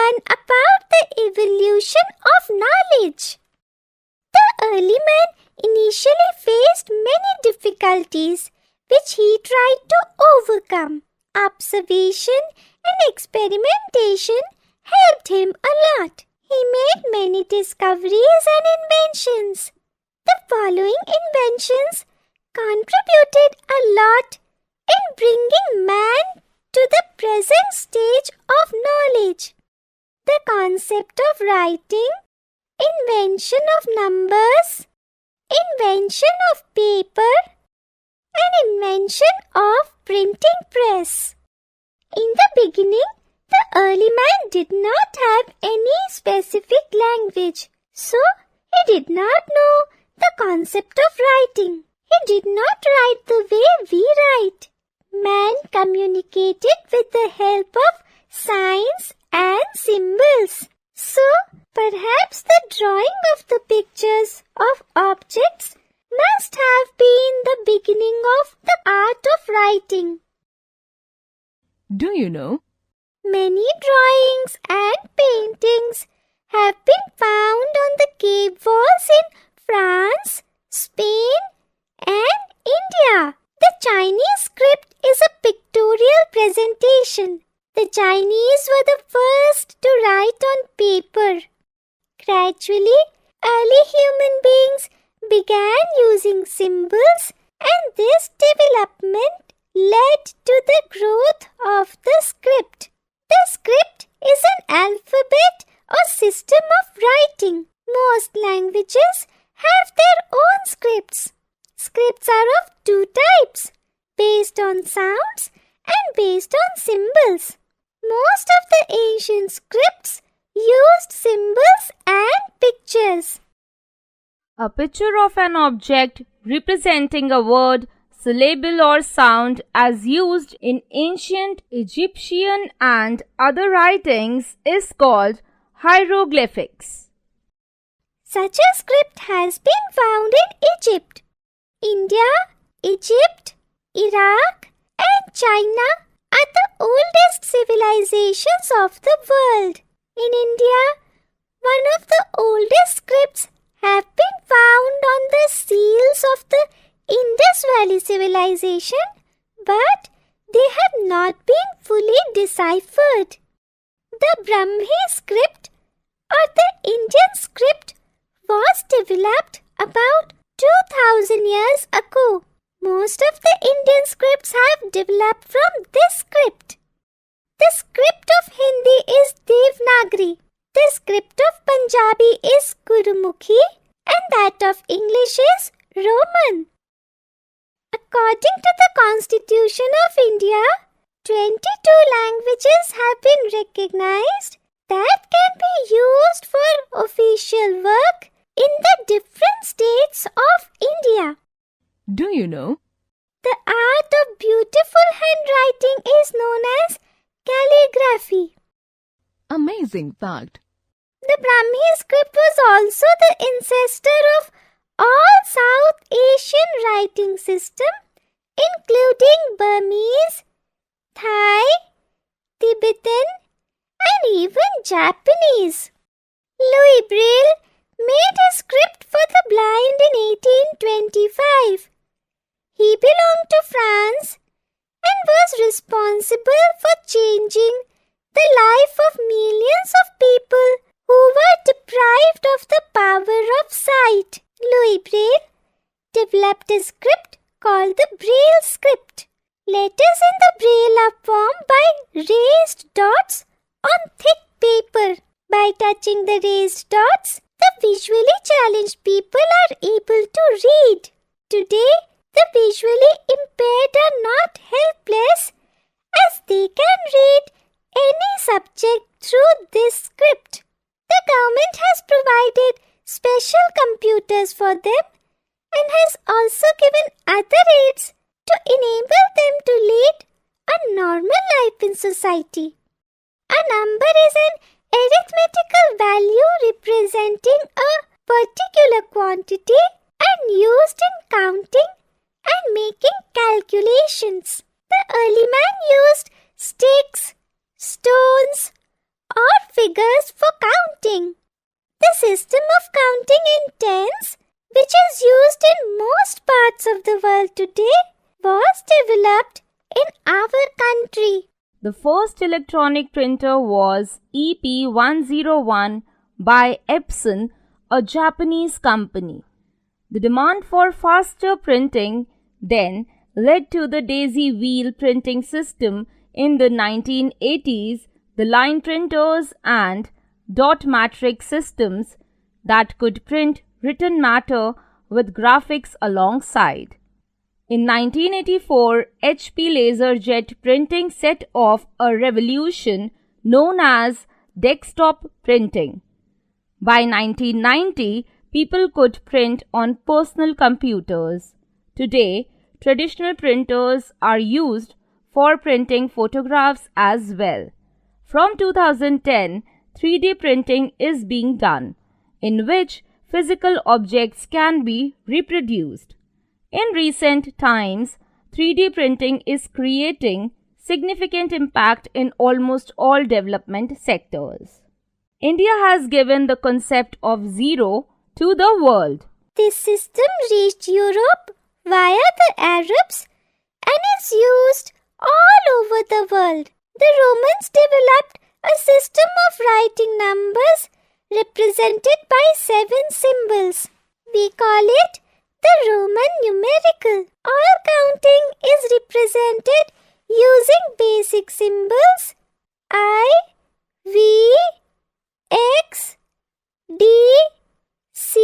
learn about the evolution of knowledge. The early man initially faced many difficulties which he tried to overcome. Observation and experimentation helped him a lot. He made many discoveries and inventions. The following inventions contributed a lot in bringing man to the present stage of knowledge. The concept of writing, invention of numbers, invention of paper, and invention of printing press. In the beginning, the early man did not have any specific language, so he did not know the concept of writing. He did not write the way we write. Man communicated with the help of signs and symbols. So, perhaps the drawing of the pictures of objects must have been the beginning of the art of writing. Do you know? Many drawings and paintings have been found on the cave walls in France, Spain, and India. The Chinese script is a pictorial presentation. The Chinese were the first to write on paper. Gradually, early human beings began using symbols, and this development led to the growth of the script. The script is an alphabet or system of writing. Most languages have their own scripts. Scripts are of two types, based on sounds and based on symbols. Most of the ancient scripts used symbols and pictures. A picture of an object representing a word, syllable or sound as used in ancient Egyptian and other writings is called hieroglyphics. Such a script has been found in Egypt. India, Egypt, Iraq, and China are the oldest civilizations of the world. In India, one of the oldest scripts have been found on the seals of the Indus Valley civilization, but they have not been fully deciphered. The Brahmi script or the Indian script was developed about 2000 years ago. Most of the Indian scripts have developed from this script. The script of Hindi is Devanagari. The script of Punjabi is Gurumukhi and that of English is Roman. According to the Constitution of India, 22 languages have been recognized that can be used for official work in the different states of India. Do you know? The art of beautiful handwriting is known as calligraphy. Amazing fact. The Brahmi script was also the ancestor of all South Asian writing system, including Burmese, Thai, Tibetan, and even Japanese. Louis Braille made a script for the blind in 1825. He belonged to France and was responsible for changing the life of millions of people who were deprived of the power of sight. Louis Braille developed a script called the Braille script. Letters in the Braille are formed by raised dots on thick paper. By touching the raised dots, the visually challenged people are able to read. Today, the visually impaired are not helpless as they can read any subject through this script. The government has provided special computers for them and has also given other aids to enable them to lead a normal life in society. A number is an arithmetical value representing a particular quantity and used in counting and making calculations. The early man used sticks, stones, or figures today was developed in our country. The first electronic printer was EP101 by Epson, a Japanese company. The demand for faster printing then led to the daisy wheel printing system in the 1980s, the line printers and dot matrix systems that could print written matter with graphics alongside. In 1984, HP LaserJet printing set off a revolution known as desktop printing. By 1990, people could print on personal computers. Today, traditional printers are used for printing photographs as well. From 2010, 3D printing is being done, in which physical objects can be reproduced. In recent times, 3D printing is creating significant impact in almost all development sectors. India has given the concept of zero to the world. This system reached Europe via the Arabs and is used all over the world. The Romans developed a system of writing numbers represented by 7 symbols. We call it the Roman numerical. All counting is represented using basic symbols I, V, X, D, C,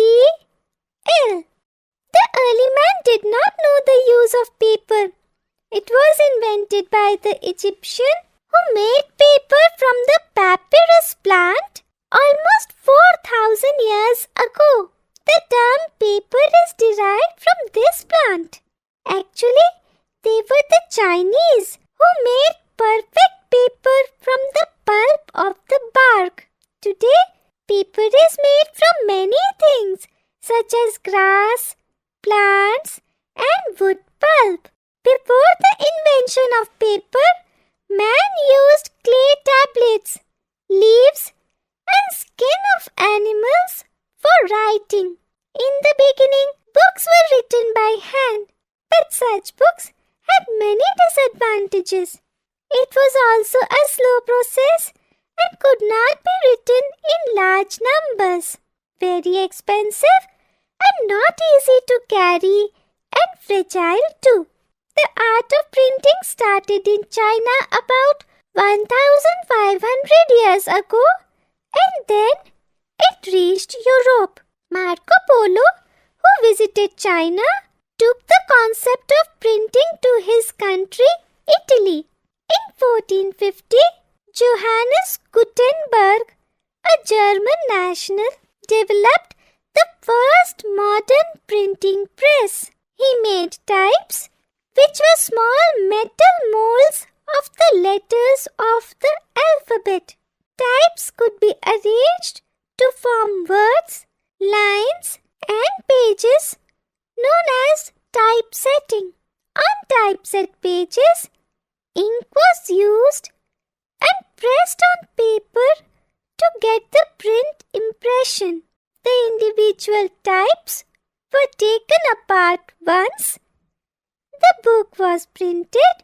L. The early man did not know the use of paper. It was invented by the Egyptian who made paper from the papyrus plant almost 4,000 years ago. The term paper is derived from this plant. Actually, they were the Chinese who made perfect paper from the pulp of the bark. Today, paper is made from many things such as grass, plants, and wood pulp. Before the invention of paper, man used clay tablets, leaves, and skin of animals for writing. In the beginning, books were written by hand, but such books had many disadvantages. It was also a slow process and could not be written in large numbers, very expensive and not easy to carry and fragile too. The art of printing started in China about 1,500 years ago and then it reached Europe. Marco Polo, who visited China, took the concept of printing to his country, Italy. In 1450, Johannes Gutenberg, a German national, developed the first modern printing press. He made types, which were small metal molds of the letters of the alphabet. Types could be arranged to form words, lines, and pages known as typesetting. On typeset pages, ink was used and pressed on paper to get the print impression. The individual types were taken apart once. The book was printed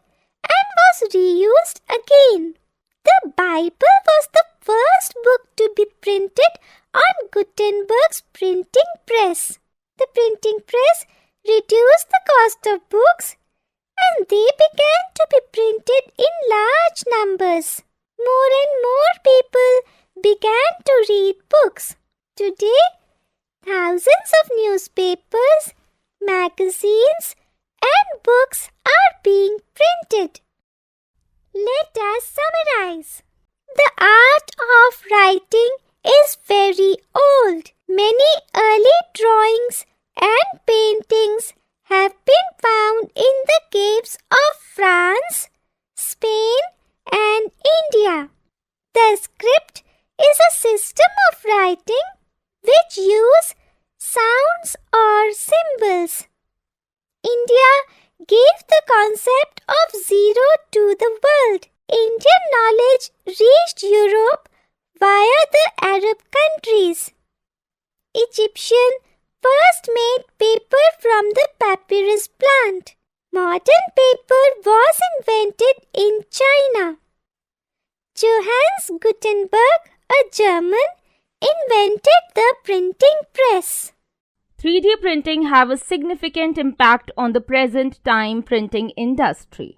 and was reused again. The Bible was the first book to be printed on Gutenberg's printing press. The printing press reduced the cost of books and they began to be printed in large numbers. More and more people began to read books. Today, thousands of newspapers, magazines, and books are being printed. Let us summarize. The art of writing is very old. Many early drawings and paintings have been found in the caves of France, Spain, and India. The script is a system of writing which use sounds or symbols. India gave the concept of zero to the world. Indian knowledge reached Europe via the Arab countries. Egyptian first made paper from the papyrus plant. Modern paper was invented in China. Johannes Gutenberg, a German, invented the printing press. 3D printing have a significant impact on the present time printing industry.